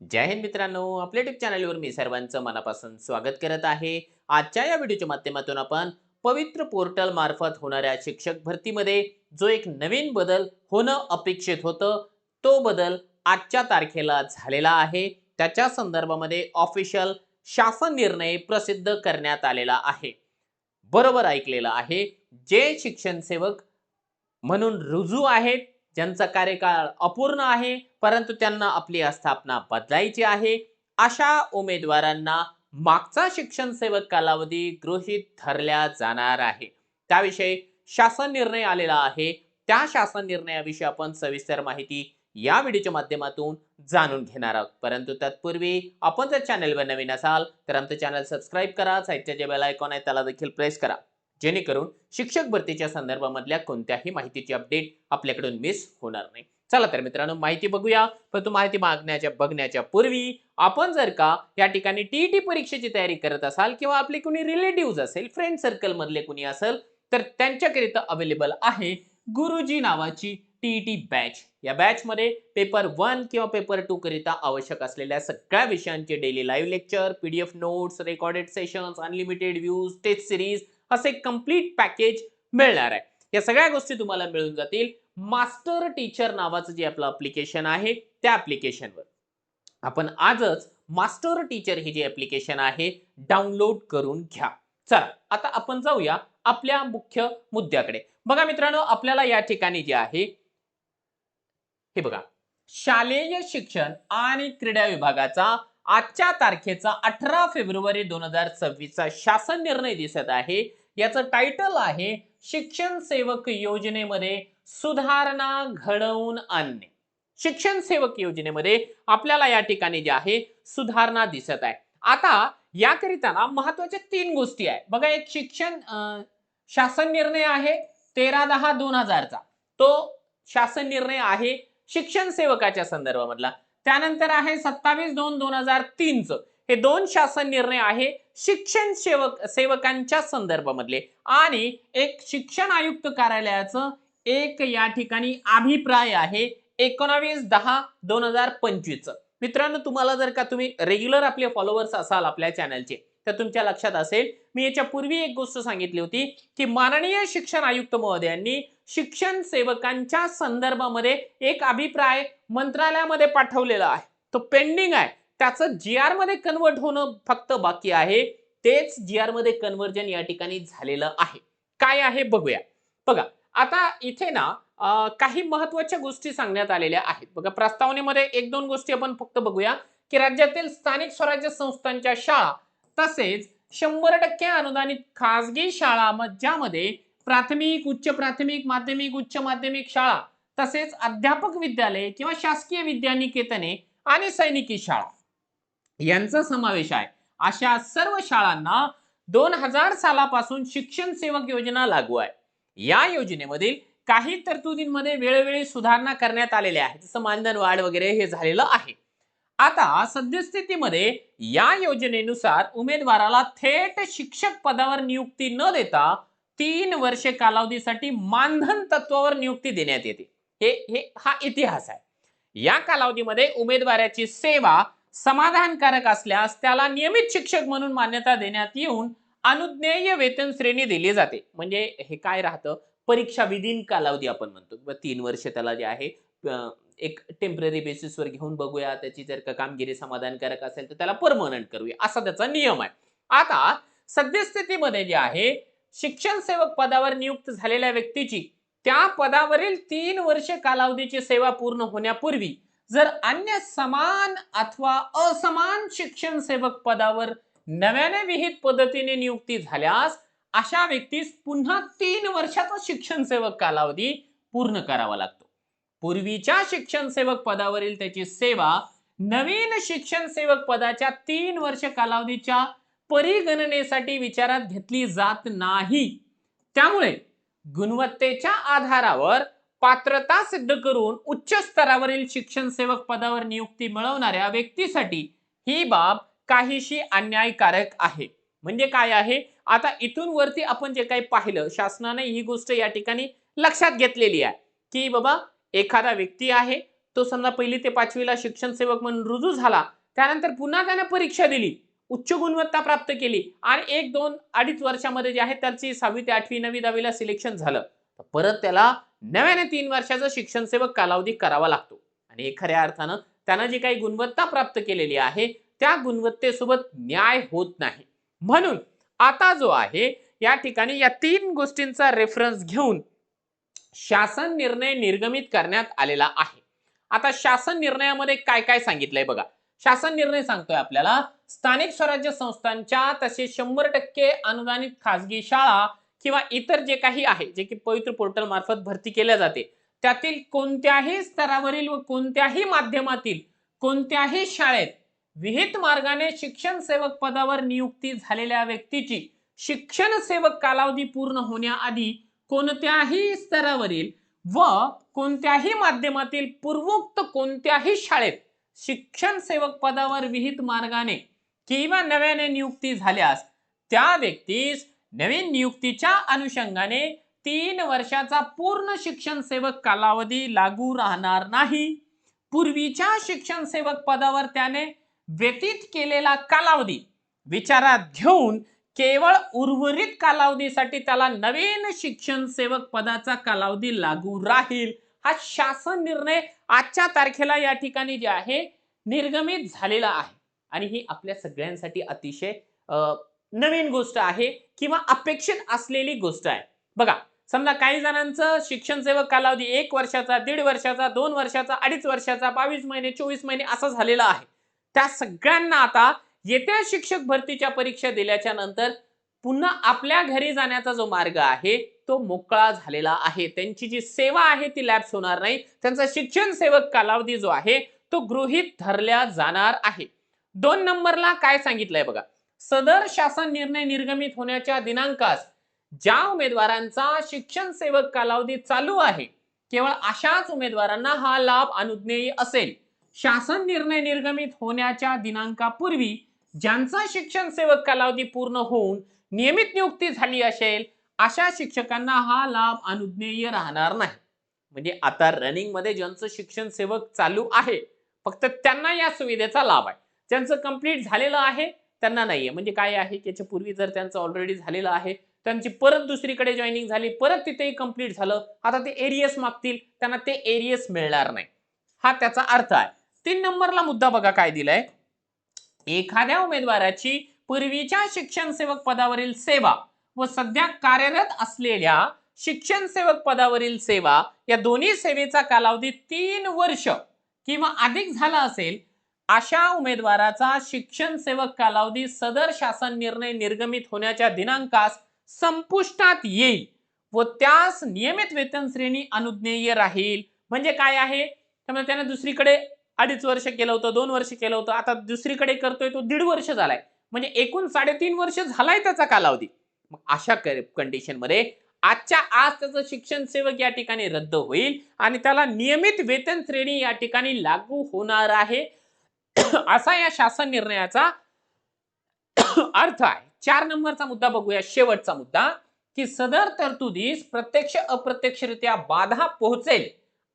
जय हिंद मित्रांनो, आपल्या युट्यूब चॅनलवर मी सर्वांचं मनापासून स्वागत करत आहे। आजच्या या व्हिडिओच्या माध्यमातून आपण पवित्र पोर्टल मार्फत होणाऱ्या शिक्षक भरतीमध्ये जो एक नवीन बदल होणं अपेक्षित होतं, तो बदल आजच्या तारखेला झालेला आहे। त्याच्या संदर्भामध्ये ऑफिशियल शासन निर्णय प्रसिद्ध करण्यात आलेला आहे। बरोबर ऐकलेलं आहे। जे शिक्षण सेवक म्हणून रुजू आहेत, ज्यांचा कार्यकाळ अपूर्ण आहे परंतु त्यांना आपली आस्थापना बदलायची आहे, अशा उमेदवारांना मागचा शिक्षण सेवक कालावधी गृहीत धरला जाणार आहे। त्याविषयी शासन निर्णय आलेला आहे। त्या शासन निर्णयाविषयी आपण सविस्तर माहिती या व्हिडिओच्या माध्यमातून जाणून घेणार आहोत। परंतु तत्पूर्वी आपण जर चॅनलवर नवीन असाल तर आमचं चॅनल सबस्क्राईब करा, साईडच्या जे बेल आयकॉन आहे त्याला देखील प्रेस करा, जेणेकरून शिक्षक भरतीच्या संदर्भामधल्या कोणत्याही माहितीची अपडेट आपल्याकडून मिस होणार नाही। चला तर मित्रांनो, माहिती बघूया। पण तू माहिती बघण्याच्या पूर्वी आपण जर का या ठिकाणी टीईटी परीक्षेची तयारी करत असाल किंवा आपले कोणी रिलेटिव्ह असेल, फ्रेंड सर्कल मधले कोणी असेल, तर त्यांच्याकरिता अवेलेबल आहे गुरुजी नावाची टीईटी बॅच। या बॅच मध्ये पेपर 1 किंवा पेपर 2 करिता आवश्यक असलेल्या सगळ्या विषयांचे daily live lecture, PDF notes, recorded sessions, unlimited views, test series असे कंप्लीट पॅकेज मिळणार आहे। या सगळ्या गोष्टी तुम्हाला मिळून जातील मास्टर टीचर नावाचं जे आपलं ऍप्लिकेशन आहे त्या ऍप्लिकेशनवर। आपण आजच मास्टर टीचर हे जे ऍप्लिकेशन आहे डाउनलोड करून घ्या। चला आता आपण जाऊया आपल्या मुख्य मुद्द्याकडे। बघा मित्रांनो, आपल्याला या ठिकाणी जे आहे हे बघा, शालेय शिक्षण आणि क्रीडा विभागाचा आजच्या तारखेचा 18 फेब्रुवारी 2026 चा शासन निर्णय दिसत आहे। याचं टायटल आहे शिक्षण सेवक योजनेमध्ये सुधारणा घडवून आणणे। शिक्षण सेवक योजनेमध्ये आपल्याला या ठिकाणी जे आहे सुधारणा दिसत आहे। आता याकरिता ना महत्त्वाच्या 3 गोष्टी आहेत बघा। एक शिक्षण शासन निर्णय आहे 13/10/2000 चा, तो शासन निर्णय आहे शिक्षण सेवकाच्या संदर्भामधला। त्यानंतर आहे 27/2/2003 च, हे 2 शासन निर्णय आहे शिक्षण सेवकांच्या संदर्भामधले। आणि एक शिक्षण आयुक्त कार्यालयाचं एक या ठिकाणी अभिप्राय आहे 19/10/2025 च। मित्रांनो, तुम्हाला जर का तुम्ही रेग्युलर आपले फॉलोअर्स असाल आपल्या चॅनलचे, तर तुमच्या लक्षात असेल मी याच्या पूर्वी एक गोष्ट सांगितली होती की माननीय शिक्षण आयुक्त महोदयांनी शिक्षण सेवकांच्या संदर्भामध्ये एक अभिप्राय मंत्रालयामध्ये पाठवलेला आहे, तो पेंडिंग आहे। त्याचं जीआर मध्ये कन्वर्ट होणं फक्त बाकी आहे। तेच जीआर मध्ये कन्वर्जन या ठिकाणी झालेलं आहे। काय आहे बघूया। बघा आता इथे ना काही महत्त्वाच्या गोष्टी सांगण्यात आलेल्या आहेत बघा। प्रस्तावनेमध्ये 1-2 गोष्टी आपण फक्त बघूया की राज्यातील स्थानिक स्वराज्य संस्थांच्या शाळा तसेच 100% अनुदानित खासगी शाळा ज्यामध्ये प्राथमिक, उच्च प्राथमिक, माध्यमिक, उच्च माध्यमिक शाळा तसेच अध्यापक विद्यालय किंवा शासकीय विद्यानिकेतने आणि सैनिकी शाळा यांचा समावेश आहे, अशा सर्व शाळांना 2000 सालापासून शिक्षण सेवक योजना लागू आहे। या योजनेमधील काही तरतुदींमध्ये वेळोवेळी सुधारणा करण्यात आलेल्या आहेत, जसं मानधन वाढ वगैरे हे झालेलं आहे। आता सद्यस्थितीमध्ये या योजनेनुसार उमेदवाराला थेट शिक्षक पदावर नियुक्ती न देता 3 वर्षे कालावधीसाठी मानधन तत्वावर नियुक्ती देण्यात येते। हा इतिहास आहे। या कालावधीमध्ये उमेदवाराची सेवा समाधानकारक असल्यास त्याला नियमित शिक्षक म्हणून मान्यता देण्यात येऊन अनुज्ञेय वेतन श्रेणी दिली जाते। म्हणजे हे काय राहतं, परीक्षा विधीन कालावधी आपण म्हणतो 3 वर्ष त्याला जे आहे एक टेम्पररी बेसिसवर घेऊन बघूया, त्याची जर का कामगिरी समाधानकारक असेल तर त्याला परमनंट करूया, असा त्याचा नियम आहे। आता सद्यस्थितीमध्ये जे आहे शिक्षण सेवक पदावर नियुक्त झालेल्या व्यक्तीची त्या पदावरील 3 वर्ष कालावधीची सेवा पूर्ण होण्यापूर्वी जर अन्य समान अथवा असमान शिक्षण सेवक पदावर नव्याने विहित पद्धतीने नियुक्ती झाल्यास अशा व्यक्तीस पुन्हा 3 वर्षाचा शिक्षण सेवक कालावधी पूर्ण करावा लागतो। पूर्वीच्या शिक्षण सेवक पदावरील त्याची सेवा नवीन शिक्षण सेवक पदाच्या 3 वर्ष कालावधीच्या परिगणनेसाठी विचारात घेतली जात नाही। त्यामुळे गुणवत्तेच्या आधारावर पात्रता सिद्ध करून उच्च स्तरावरील शिक्षण सेवक पदावर नियुक्ती मिळवणाऱ्या व्यक्तीसाठी ही बाब काहीशी अन्यायकारक आहे। म्हणजे काय आहे, आता इथून वरती आपण जे काही पाहिलं, शासनाने ही गोष्ट या ठिकाणी लक्षात घेतलेली आहे की बाबा एखादा व्यक्ती आहे, तो समजा 1ली ते 5वीला शिक्षण सेवक म्हणून रुजू झाला, त्यानंतर पुन्हा त्याने परीक्षा दिली, उच्च गुणवत्ता प्राप्त केली आणि 1, 2, 2.5 वर्षामध्ये जे आहे त्याची 6वी ते 8वी 9वी 10वीला सिलेक्शन झालं, तर परत त्याला नव्याने 3 वर्षाचा शिक्षण सेवक कालावधी करावा लागतो आणि खऱ्या अर्थानं त्यानं जी काही गुणवत्ता प्राप्त केलेली आहे त्या गुणवत्तेसोबत न्याय होत नाही. म्हणून आता जो आहे या ठिकाणी या 3 गोष्टींचा रेफरन्स घेऊन शासन निर्णय निर्गमित करण्यात आलेला आहे. आता शासन निर्णयामध्ये काय काय सांगितलंय बघा. शासन निर्णय सांगतोय आपल्याला स्थानिक स्वराज्य संस्थांच्या तसेच 100% अनुदानित खासगी शाळा किंवा इतर जे काही आहे जे की पवित्र पोर्टल मार्फत भरती केल्या जाते त्यातील कोणत्याही स्तरावरील व कोणत्याही माध्यमातील कोणत्याही शाळेत विहित मार्गाने शिक्षण सेवक पदावर नियुक्ती झालेल्या व्यक्तीची शिक्षण सेवक कालावधी पूर्ण होण्याआधी कोणत्याही स्तरावरील व कोणत्याही माध्यमातील पूर्वोक्त कोणत्याही शाळेत शिक्षण सेवक पदावर विहित मार्गाने किंवा नव्याने नियुक्ती झाल्यास त्या व्यक्तीस नवीन नियुक्तीच्या अनुषंगाने 3 वर्षाचा पूर्ण शिक्षण सेवक कालावधी लागू राहणार नाही. पूर्वीच्या शिक्षण सेवक पदावर त्याने व्यतीत केलेला कालावधी विचारात घेऊन केवळ उर्वरित कालावधीसाठी त्याला नवीन शिक्षण सेवक पदाचा कालावधी लागू राहील. हा शासन निर्णय आजच्या तारखेला या ठिकाणी जे आहे निर्गमित झालेला आहे आणि ही आपल्या सगळ्यांसाठी अतिशय नवीन गोष्ट आहे किंवा अपेक्षित असलेली गोष्ट आहे. बघा, समजा काही जणांचं शिक्षण सेवक कालावधी 1 वर्षाचा, 1.5 वर्षाचा, 2 वर्षाचा, 2.5 वर्षाचा, 22 महिने, 24 महिने असा झालेला आहे. त्या सगळ्यांना आता येत्या शिक्षक भरतीच्या परीक्षा दिल्याच्या नंतर पुन्हा आपल्या घरी जाण्याचा जो मार्ग आहे तो मोकळा झालेला आहे. त्यांची जी सेवा आहे ती लॅप्स होणार नाही. त्यांचा शिक्षण सेवक कालावधी जो आहे तो गृहीत धरला जाणार आहे. 2 नंबरला काय सांगितलंय बघा. सदर शासन निर्णय निर्गमित होण्याच्या दिनांकास ज्या उमेदवारांचा शिक्षण सेवक कालावधी चालू आहे केवळ अशाच उमेदवारांना हा लाभ अनुज्ञेय असेल. शासन निर्णय निर्गमित होण्याच्या दिनांकापूर्वी ज्यांचा शिक्षण सेवक कालावधी पूर्ण होऊन नियमित नियुक्ती झाली असेल अशा शिक्षकांना हा लाभ अनुज्ञेय राहणार नाही. म्हणजे आता रनिंग मध्ये ज्यांचं शिक्षण सेवक चालू आहे फक्त त्यांना या सुविधेचा लाभ आहे. ज्यांचं कंप्लीट झालेलं आहे त्यांना नाहीये. म्हणजे काय आहे की याच्या पूर्वी जर त्यांचं ऑलरेडी झालेलं आहे त्यांची परत दुसरीकडे जॉईनिंग झाली, परत तिथेही कंप्लीट झालं, आता ते एरियस मागतील, त्यांना ते एरियस मिळणार नाही. हा त्याचा अर्थ आहे. 3 नंबरला मुद्दा बघा काय दिलाय. एखाद्या उमेदवाराची पूर्वीच्या शिक्षण सेवक पदावरील सेवा व सध्या कार्यरत असलेल्या शिक्षण सेवक पदावरील सेवा या दोन्ही सेवेचा कालावधी 3 वर्ष किंवा अधिक झाला असेल अशा उमेदवाराचा शिक्षण सेवक कालावधी सदर शासन निर्णय निर्गमित होण्याच्या दिनांकास संपुष्टात येईल व त्यास नियमित वेतन श्रेणी अनुज्ञेय राहील. म्हणजे काय आहे, त्यामुळे त्याने दुसरीकडे 2.5 वर्ष केलं होतं, 2 वर्ष केलं होतं, आता दुसरीकडे करतोय तो 1.5 वर्ष झालाय, म्हणजे एकूण 3.5 वर्ष झालाय त्याचा कालावधी. मग अशा कंडिशन मध्ये आजच्या आज त्याचं शिक्षण सेवक या ठिकाणी रद्द होईल आणि त्याला नियमित वेतन श्रेणी या ठिकाणी लागू होणार आहे असा या शासन निर्णयाचा अर्थ आहे. 4 नंबरचा मुद्दा बघूया, शेवटचा मुद्दा, की सदर तरतुदीस प्रत्यक्ष अप्रत्यक्षरित्या बाधा पोहोचेल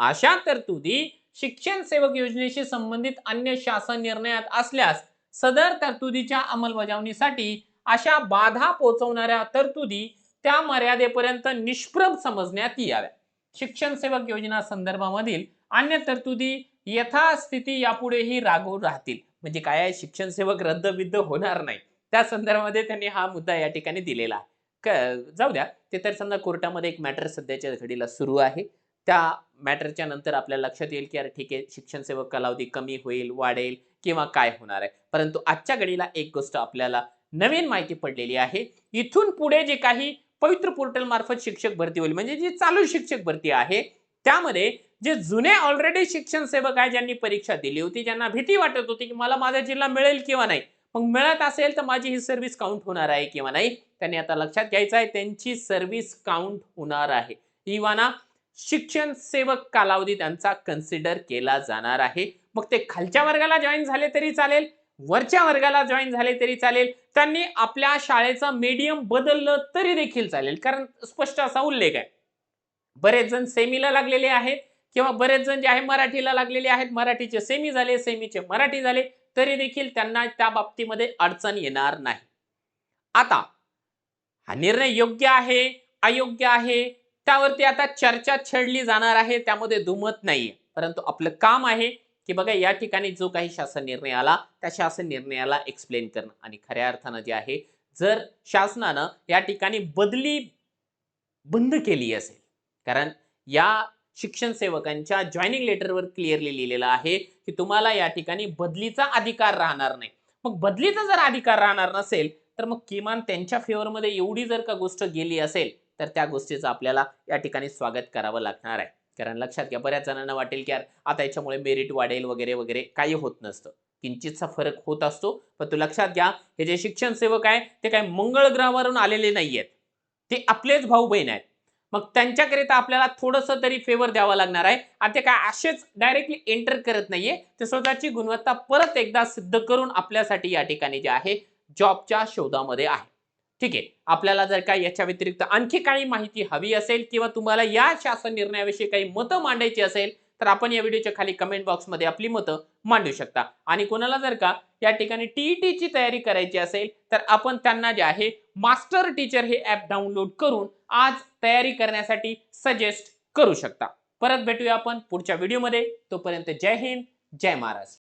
अशा तरतुदी शिक्षण सेवक योजनेशी संबंधित अन्य शासन निर्णयात असल्यास सदर तरतुदीच्या अंमलबजावणीसाठी अशा बाधा पोहोचवणाऱ्या तरतुदी त्या मर्यादेपर्यंत निष्प्रभ समजण्यात याव्या. शिक्षण सेवक योजना संदर्भामधील अन्य तरतुदी यथास्थिती यापुढेही लागू राहतील. म्हणजे काय आहे, शिक्षण सेवक रद्द होणार नाही त्या संदर्भामध्ये त्यांनी हा मुद्दा या ठिकाणी दिलेला आहे. जाऊ द्या, ते तर समजा कोर्टामध्ये एक मॅटर सध्याच्या घडीला सुरू आहे. त्या मॅटरच्या नंतर आपल्याला लक्षात येईल की अरे ठीक आहे, शिक्षण सेवक कालावधी कमी होईल, वाढेल किंवा काय होणार आहे. परंतु आजच्या घडीला एक गोष्ट आपल्याला नवीन माहिती पडलेली आहे. इथून पुढे जे काही पवित्र पोर्टल मार्फत शिक्षक भरती होईल, म्हणजे जी चालू शिक्षक भरती आहे त्यामध्ये जे जुने ऑलरेडी शिक्षण सेवक आहे ज्यांनी परीक्षा दिली होती, ज्यांना भीती वाटत होती की मला माझा जिल्हा मिळेल किंवा नाही, मग मिळत असेल तर माझी ही सर्व्हिस काउंट होणार आहे किंवा नाही, त्यांनी आता लक्षात घ्यायचं आहे त्यांची सर्व्हिस काउंट होणार आहे. इवाना शिक्षण सेवक कालावधी त्यांचा कन्सिडर केला जाणार आहे. मग ते खालच्या वर्गाला जॉईन झाले तरी चालेल, वरच्या वर्गाला जॉईन झाले तरी चालेल, त्यांनी आपल्या शाळेचा मीडियम बदललं तरी देखील चालेल, कारण स्पष्ट असा उल्लेख आहे. बरेच जण सेमीला लागलेले आहेत किंवा बरेच जण जे आहे मराठीला लागलेले आहेत, मराठीचे सेमी झाले, सेमीचे मराठी झाले, तरी देखील त्यांना त्या बाबतीमध्ये अडचण येणार नाही. आता हा निर्णय योग्य आहे, अयोग्य आहे, त्यावरती आता चर्चा छेडली जाणार आहे, त्यामध्ये दुमत नाहीये. परंतु आपलं काम आहे की बघा या ठिकाणी जो काही शासन निर्णय आला, त्या शासन निर्णयाला एक्सप्लेन करणं आणि खऱ्या अर्थानं जे आहे, जर शासनानं या ठिकाणी बदली बंद केली असेल, कारण या शिक्षण सेवकांच्या जॉइनिंग लेटरवर क्लिअरली लिहिलेलं आहे की तुम्हाला या ठिकाणी बदलीचा अधिकार राहणार नाही. मग बदलीचा जर अधिकार राहणार नसेल, तर मग किमान त्यांच्या फेवरमध्ये एवढी जर का गोष्ट गेली असेल, तर त्या गोष्टीचं आपल्याला या ठिकाणी स्वागत करावं लागणार आहे. कारण लक्षात घ्या, बऱ्याच जणांना वाटेल की यार आता याच्यामुळे मेरिट वाढेल वगैरे वगैरे, काही होत नसतं. किंचितसा फरक होत असतो, पण तो लक्षात घ्या, हे जे शिक्षण सेवक आहे ते काही मंगळ ग्रहावरून आलेले नाहीयेत, ते आपलेच भाऊ बहीण आहेत. मग त्यांच्याकरिता आपल्याला थोडंसं तरी फेवर द्यावा लागणार आहे आणि ते काय असेच डायरेक्टली एंटर करत नाहीये, ते स्वतःची गुणवत्ता परत एकदा सिद्ध करून आपल्यासाठी या ठिकाणी जे आहे जॉबच्या शोधामध्ये आहे. ठीक आहे, आपल्याला जर का याच्या व्यतिरिक्त आणखी काही माहिती हवी असेल किंवा तुम्हाला या शासन निर्णयाविषयी काही मतं मांडायची असेल, तर आपण या व्हिडिओच्या खाली कमेंट बॉक्समध्ये आपली मतं मांडू शकता. आणि कोणाला जर का या ठिकाणी टीईटीची तयारी करायची असेल, तर आपण त्यांना जे आहे मास्टर टीचर हे ॲप डाउनलोड करून आज तयारी करण्यासाठी सजेस्ट करू शकता. परत भेटूया आपण पुढच्या व्हिडिओमध्ये. तोपर्यंत जय हिंद, जय महाराष्ट्र.